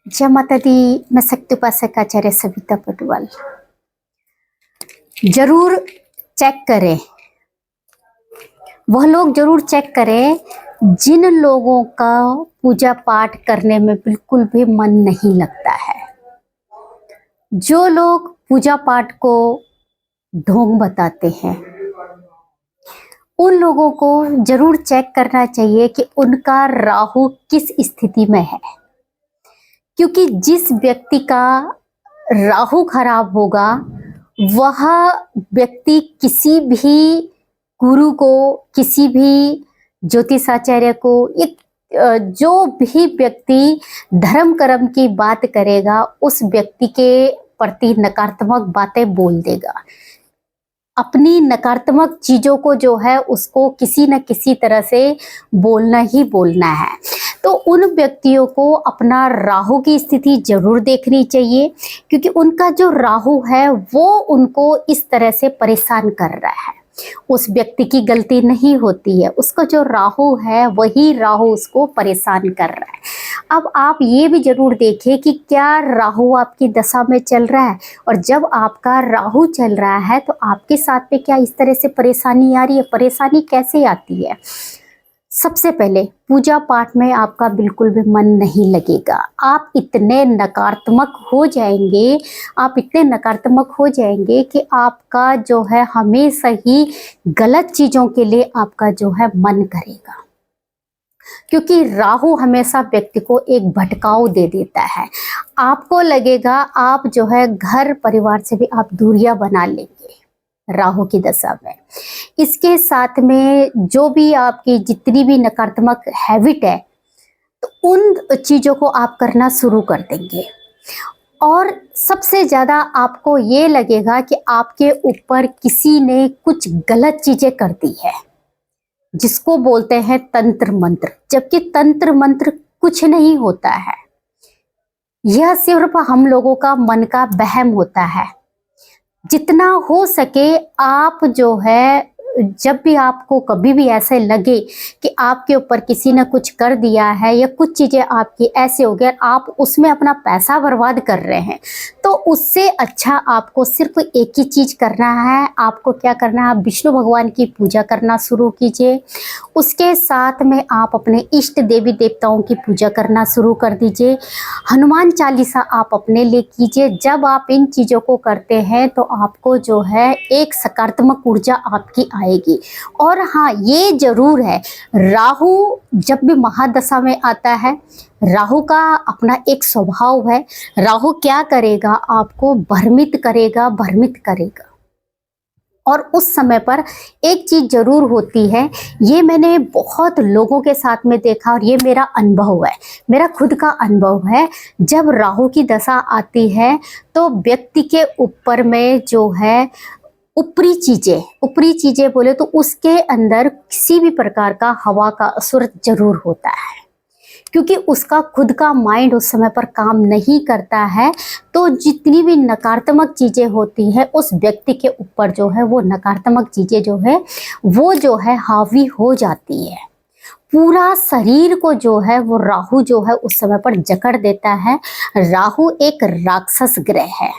जय माता दी। मैं शक्ति उपासक आचार्य सविता पटवाल। जरूर चेक करें, वह लोग जरूर चेक करें जिन लोगों का पूजा पाठ करने में बिल्कुल भी मन नहीं लगता है। जो लोग पूजा पाठ को ढोंग बताते हैं, उन लोगों को जरूर चेक करना चाहिए कि उनका राहु किस स्थिति में है। क्योंकि जिस व्यक्ति का राहु खराब होगा वह व्यक्ति किसी भी गुरु को, किसी भी ज्योतिषाचार्य को, एक जो भी व्यक्ति धर्म कर्म की बात करेगा उस व्यक्ति के प्रति नकारात्मक बातें बोल देगा। अपनी नकारात्मक चीजों को जो है उसको किसी न किसी तरह से बोलना ही बोलना है। तो उन व्यक्तियों को अपना राहु की स्थिति जरूर देखनी चाहिए, क्योंकि उनका जो राहु है वो उनको इस तरह से परेशान कर रहा है। उस व्यक्ति की गलती नहीं होती है, उसका जो राहु है वही राहु उसको परेशान कर रहा है। अब आप ये भी जरूर देखें कि क्या राहु आपकी दशा में चल रहा है, और जब आपका राहु चल रहा है तो आपके साथ में क्या इस तरह से परेशानी आ रही है। परेशानी कैसे आती है? सबसे पहले पूजा पाठ में आपका बिल्कुल भी मन नहीं लगेगा। आप इतने नकारात्मक हो जाएंगे, कि आपका जो है हमेशा ही गलत चीज़ों के लिए आपका जो है मन करेगा। क्योंकि राहु हमेशा व्यक्ति को एक भटकाव दे देता है। आपको लगेगा आप जो है घर परिवार से भी आप दूरियां बना लेंगे राहु की दशा में। इसके साथ में जो भी आपकी जितनी भी नकारात्मक हैबिट है तो उन चीज़ों को आप करना शुरू कर देंगे। और सबसे ज़्यादा आपको ये लगेगा कि आपके ऊपर किसी ने कुछ गलत चीज़ें कर दी है, जिसको बोलते हैं तंत्र मंत्र। जबकि तंत्र मंत्र कुछ नहीं होता है, यह सिर्फ हम लोगों का मन का वहम होता है। जितना हो सके आप जो है, जब भी आपको कभी भी ऐसे लगे कि आपके ऊपर किसी ने कुछ कर दिया है या कुछ चीज़ें आपकी ऐसे हो गया, आप उसमें अपना पैसा बर्बाद कर रहे हैं, तो उससे अच्छा आपको सिर्फ एक ही चीज़ करना है। आपको क्या करना है? आप विष्णु भगवान की पूजा करना शुरू कीजिए। उसके साथ में आप अपने इष्ट देवी देवताओं की पूजा करना शुरू कर दीजिए। हनुमान चालीसा आप अपने लिए कीजिए। जब आप इन चीज़ों को करते हैं तो आपको जो है एक सकारात्मक ऊर्जा आपकी आएगी। और हाँ, ये जरूर है, राहु जब भी महादशा में आता है, राहु का अपना एक स्वभाव है। राहु क्या करेगा? आपको भ्रमित करेगा। और उस समय पर एक चीज जरूर होती है, ये मैंने बहुत लोगों के साथ में देखा और ये मेरा अनुभव है, मेरा खुद का अनुभव है। जब राहु की दशा आती है तो व्यक्ति के ऊपर में जो है ऊपरी चीजें बोले तो उसके अंदर किसी भी प्रकार का हवा का असुर जरूर होता है, क्योंकि उसका खुद का माइंड उस समय पर काम नहीं करता है। तो जितनी भी नकारात्मक चीज़ें होती है उस व्यक्ति के ऊपर जो है वो नकारात्मक चीज़ें जो है वो जो है हावी हो जाती है। पूरा शरीर को जो है वो राहु जो है उस समय पर जकड़ देता है। राहु एक राक्षस ग्रह है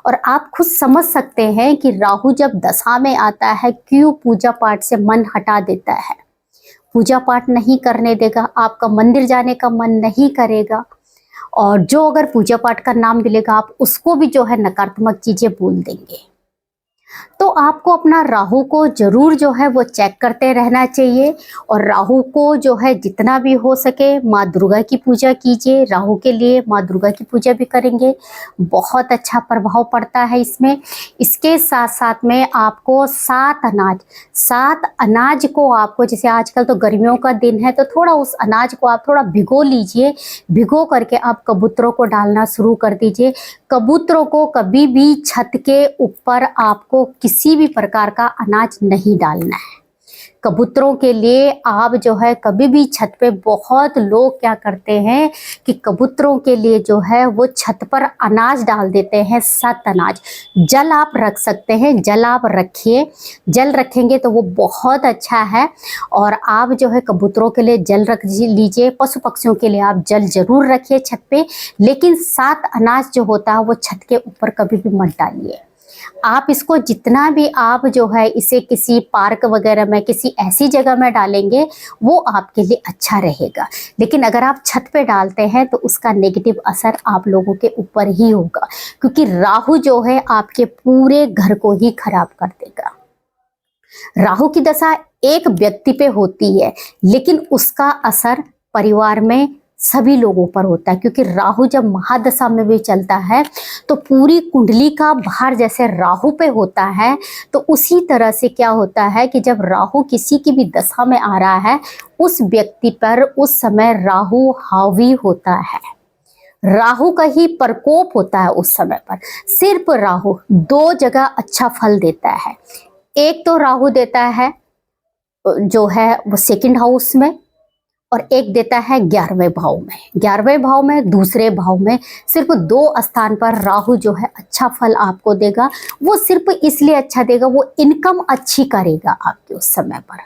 और आप खुद समझ सकते हैं कि राहु जब दशा में आता है क्यों पूजा पाठ से मन हटा देता है। पूजा पाठ नहीं करने देगा, आपका मंदिर जाने का मन नहीं करेगा, और जो अगर पूजा पाठ का नाम मिलेगा आप उसको भी जो है नकारात्मक चीजें बोल देंगे। तो आपको अपना राहु को जरूर जो है वो चेक करते रहना चाहिए। और राहु को जो है जितना भी हो सके माँ दुर्गा की पूजा कीजिए। राहु के लिए माँ दुर्गा की पूजा भी करेंगे, बहुत अच्छा प्रभाव पड़ता है इसमें। इसके साथ साथ में आपको 7 अनाज को आपको, जैसे आजकल तो गर्मियों का दिन है तो थोड़ा उस अनाज को आप थोड़ा भिगो लीजिए। भिगो करके आप कबूतरों को डालना शुरू कर दीजिए। कबूतरों को कभी भी छत के ऊपर आपको किसी भी प्रकार का अनाज नहीं डालना है। कबूतरों के लिए आप जो है कभी भी छत पे, बहुत लोग क्या करते हैं कि कबूतरों के लिए जो है वो छत पर अनाज डाल देते हैं, सत अनाज। जल आप रख सकते हैं, जल आप रखिए, जल रखेंगे तो वो बहुत अच्छा है। और आप जो है कबूतरों के लिए जल रख लीजिए, पशु पक्षियों के लिए आप जल जरूर रखिए छत पे, लेकिन सात अनाज जो होता है वो छत के ऊपर कभी भी मत डालिए। आप इसको जितना भी आप जो है इसे किसी पार्क वगैरह में, किसी ऐसी जगह में डालेंगे वो आपके लिए अच्छा रहेगा। लेकिन अगर आप छत पे डालते हैं तो उसका नेगेटिव असर आप लोगों के ऊपर ही होगा, क्योंकि राहु जो है आपके पूरे घर को ही खराब कर देगा। राहु की दशा एक व्यक्ति पे होती है, लेकिन उसका असर परिवार में सभी लोगों पर होता है, क्योंकि राहु जब महादशा में भी चलता है तो पूरी कुंडली का भार जैसे राहु पे होता है, तो उसी तरह से क्या होता है कि जब राहु किसी की भी दशा में आ रहा है, उस व्यक्ति पर उस समय राहु हावी होता है, राहु का ही प्रकोप होता है उस समय पर। सिर्फ राहु दो जगह अच्छा फल देता है। एक तो राहु देता है जो है वो सेकंड हाउस में, और एक देता है 11वें भाव में। 11वें भाव में, दूसरे भाव में, सिर्फ दो स्थान पर राहु जो है अच्छा फल आपको देगा। वो सिर्फ इसलिए अच्छा देगा, वो इनकम अच्छी करेगा आपके उस समय पर।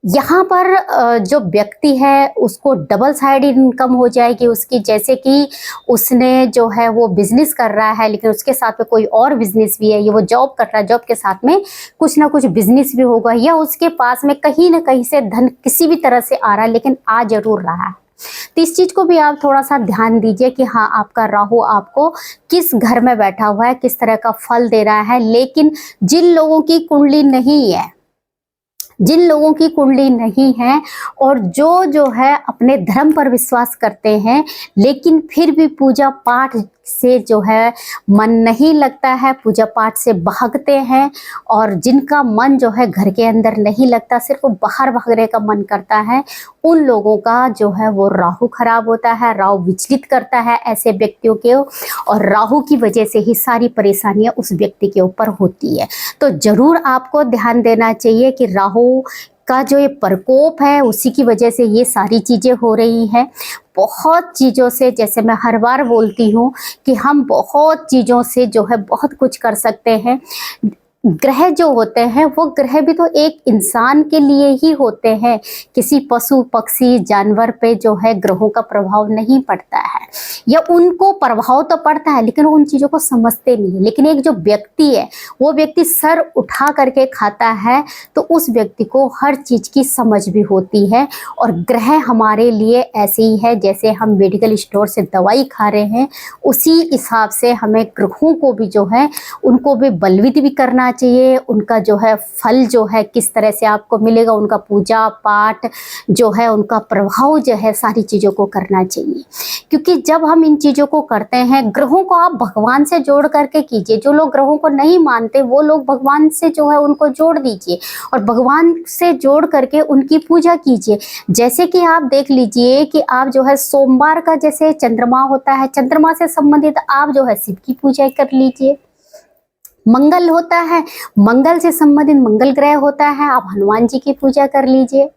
यहाँ पर जो व्यक्ति है उसको डबल साइड इनकम हो जाएगी उसकी, जैसे कि उसने जो है वो बिजनेस कर रहा है लेकिन उसके साथ में कोई और बिजनेस भी है, ये वो जॉब कर रहा है, जॉब के साथ में कुछ ना कुछ बिजनेस भी होगा, या उसके पास में कहीं ना कहीं से धन किसी भी तरह से आ रहा है, लेकिन आ जरूर रहा है। तो इस चीज को भी आप थोड़ा सा ध्यान दीजिए कि हाँ, आपका राहु आपको किस घर में बैठा हुआ है, किस तरह का फल दे रहा है। लेकिन जिन लोगों की कुंडली नहीं है, जिन लोगों की कुंडली नहीं है और जो है अपने धर्म पर विश्वास करते हैं, लेकिन फिर भी पूजा पाठ से जो है मन नहीं लगता है, पूजा पाठ से भागते हैं, और जिनका मन जो है घर के अंदर नहीं लगता, सिर्फ बाहर भागने का मन करता है, उन लोगों का जो है वो राहु खराब होता है, राहु विचलित करता है ऐसे व्यक्तियों के, और राहु की वजह से ही सारी परेशानियां उस व्यक्ति के ऊपर होती है। तो जरूर आपको ध्यान देना चाहिए कि राहु का जो ये प्रकोप है उसी की वजह से ये सारी चीज़ें हो रही हैं। बहुत चीज़ों से, जैसे मैं हर बार बोलती हूँ कि हम बहुत चीज़ों से जो है बहुत कुछ कर सकते हैं। ग्रह जो होते हैं वो ग्रह भी तो एक इंसान के लिए ही होते हैं, किसी पशु पक्षी जानवर पे जो है ग्रहों का प्रभाव नहीं पड़ता है, या उनको प्रभाव तो पड़ता है लेकिन उन चीज़ों को समझते नहीं है। लेकिन एक जो व्यक्ति है वो व्यक्ति सर उठा करके खाता है, तो उस व्यक्ति को हर चीज़ की समझ भी होती है। और ग्रह हमारे लिए ऐसे ही है, जैसे हम मेडिकल स्टोर से दवाई खा रहे हैं, उसी हिसाब से हमें ग्रहों को भी जो है उनको भी बलवित भी करना चाहिए। उनका जो है फल जो है किस तरह से आपको मिलेगा, उनका पूजा पाठ जो है, उनका प्रभाव जो है, सारी चीज़ों को करना चाहिए। क्योंकि जब हम इन चीज़ों को करते हैं, ग्रहों को आप भगवान से जोड़ करके कीजिए। जो लोग ग्रहों को नहीं मानते वो लोग भगवान से जो है उनको जोड़ दीजिए, और भगवान से जोड़ करके उनकी पूजा कीजिए। जैसे कि आप देख लीजिए कि आप जो है सोमवार का जैसे चंद्रमा होता है, चंद्रमा से संबंधित आप जो है शिव की पूजा कर लीजिए। मंगल होता है, मंगल से संबंधित मंगल ग्रह होता है, आप हनुमान जी की पूजा कर लीजिए।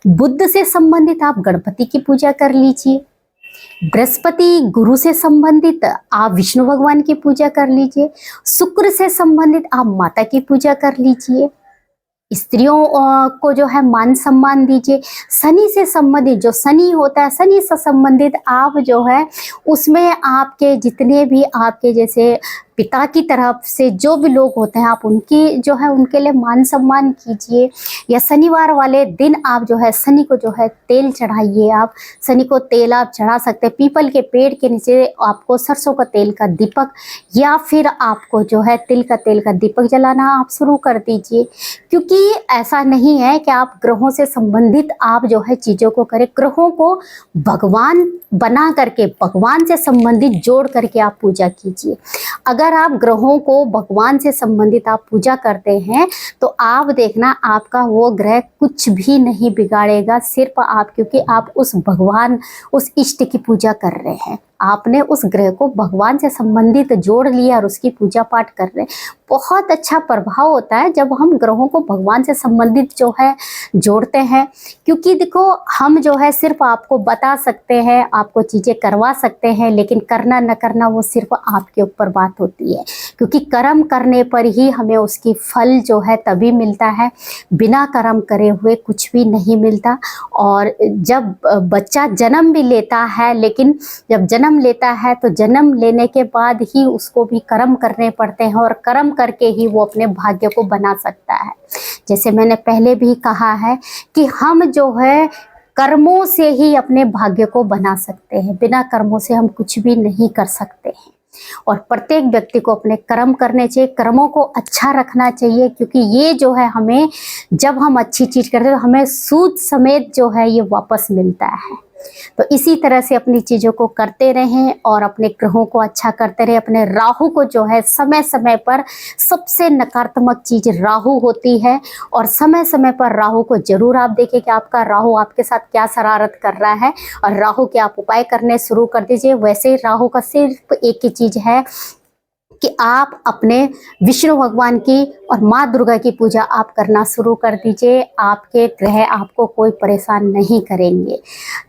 बुध से संबंधित आप गणपति की पूजा कर लीजिए। बृहस्पति गुरु से संबंधित आप विष्णु भगवान की पूजा कर लीजिए। शुक्र से संबंधित आप माता की पूजा कर लीजिए। स्त्रियों को जो है मान सम्मान दीजिए। शनि से संबंधित जो शनि होता है, शनि से संबंधित आप जो है उसमें आपके जितने भी आपके जैसे पिता की तरफ से जो भी लोग होते हैं, आप उनकी जो है उनके लिए मान सम्मान कीजिए। या शनिवार वाले दिन आप जो है शनि को जो है तेल चढ़ाइए। आप शनि को तेल आप चढ़ा सकते हैं। पीपल के पेड़ के नीचे आपको सरसों का तेल का दीपक, या फिर आपको जो है तिल का तेल का दीपक जलाना आप शुरू कर दीजिए। क्योंकि ऐसा नहीं है कि आप ग्रहों से संबंधित आप जो है चीज़ों को करें, ग्रहों को भगवान बना करके, भगवान से संबंधित जोड़ करके आप पूजा कीजिए। अगर आप ग्रहों को भगवान से संबंधित आप पूजा करते हैं तो आप देखना आपका वो ग्रह कुछ भी नहीं बिगाड़ेगा, सिर्फ आप, क्योंकि आप उस भगवान, उस इष्ट की पूजा कर रहे हैं। आपने उस ग्रह को भगवान से संबंधित जोड़ लिया और उसकी पूजा पाठ कर रहे हैं। बहुत अच्छा प्रभाव होता है जब हम ग्रहों को भगवान से संबंधित जो है जोड़ते हैं। क्योंकि देखो, हम जो है सिर्फ आपको बता सकते हैं, आपको चीज़ें करवा सकते हैं, लेकिन करना न करना वो सिर्फ आपके ऊपर बात होती है। क्योंकि कर्म करने पर ही हमें उसकी फल जो है तभी मिलता है, बिना कर्म करे हुए कुछ भी नहीं मिलता। और जब बच्चा जन्म भी लेता है, लेकिन जब जन्म लेता है तो जन्म लेने के बाद ही उसको भी कर्म करने पड़ते हैं, और कर्म करके ही वो अपने भाग्य को बना सकता है। जैसे मैंने पहले भी कहा है कि हम जो है कर्मों से ही अपने भाग्य को बना सकते हैं, बिना कर्मों से हम कुछ भी नहीं कर सकते हैं। और प्रत्येक व्यक्ति को अपने कर्म करने चाहिए, कर्मों को अच्छा रखना चाहिए, क्योंकि ये जो है हमें, जब हम अच्छी चीज़ करते हैं तो हमें सूद समेत जो है ये वापस मिलता है। तो इसी तरह से अपनी चीज़ों को करते रहें और अपने ग्रहों को अच्छा करते रहें। अपने राहु को जो है समय समय पर, सबसे नकारात्मक चीज़ राहु होती है, और समय समय पर राहु को जरूर आप देखें कि आपका राहु आपके साथ क्या शरारत कर रहा है, और राहु के आप उपाय करने शुरू कर दीजिए। वैसे राहु का सिर्फ एक ही चीज़ है कि आप अपने विष्णु भगवान की और माँ दुर्गा की पूजा आप करना शुरू कर दीजिए। आपके ग्रह आपको कोई परेशान नहीं करेंगे।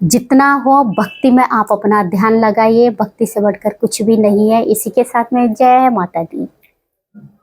जितना हो भक्ति में आप अपना ध्यान लगाइए, भक्ति से बढ़कर कुछ भी नहीं है। इसी के साथ में जय माता दी।